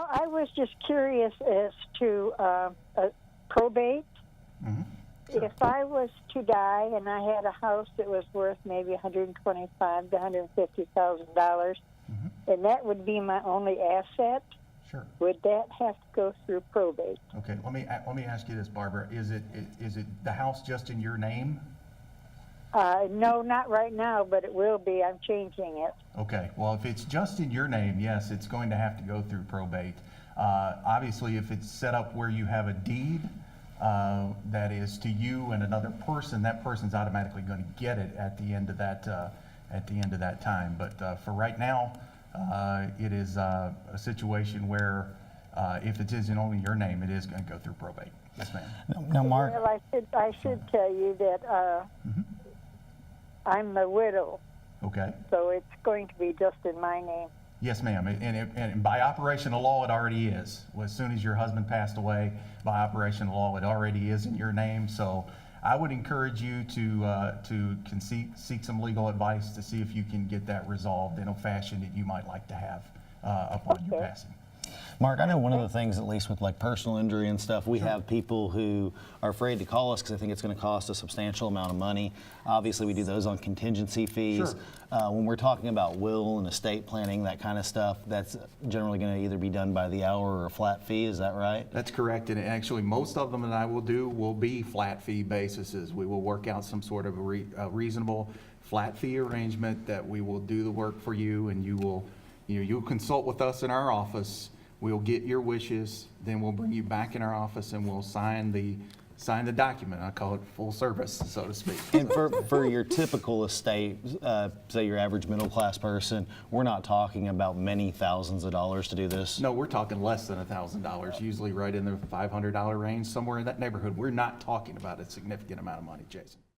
Well, I was just curious as to probate. Mm-hmm. Sure. If I was to die and I had a house that was worth maybe $125,000 to $150,000, and that would be my only asset, Sure. would that have to go through probate? Okay, let me ask you this, Barbara. Is it the house just in your name? No, not right now, but it will be. I'm changing it. Okay, well, if it's just in your name, yes, it's going to have to go through probate. Obviously, if it's set up where you have a deed that is to you and another person, that person's automatically going to get it at the end of that time. But for right now, it is a situation where if it is in only your name, it is going to go through probate. Yes, ma'am. Now, Mark. Well, I should tell you that I'm the widow. Okay. So it's going to be just in my name. Yes, ma'am. And by operation of law, it already is. Well, as soon as your husband passed away, by operation of law, it already is in your name. So I would encourage you to seek some legal advice to see if you can get that resolved in a fashion that you might like to have upon your passing. Mark, I know one of the things, at least with like personal injury and stuff, we have people who are afraid to call us because they think it's going to cost a substantial amount of money. Obviously, we do those on contingency fees. Sure. When we're talking about will and estate planning, that kind of stuff, that's generally going to either be done by the hour or a flat fee. Is that right? That's correct. And actually, most of them that I will do will be flat fee bases. We will work out some sort of a reasonable flat fee arrangement that we will do the work for you, and you'll consult with us in our office. We'll get your wishes, then we'll bring you back in our office and we'll sign the document. I call it full service, so to speak. And for your typical estate, say your average middle class person, we're not talking about many thousands of dollars to do this. No, we're talking less than $1,000, usually right in the $500 range, somewhere in that neighborhood. We're not talking about a significant amount of money, Jason.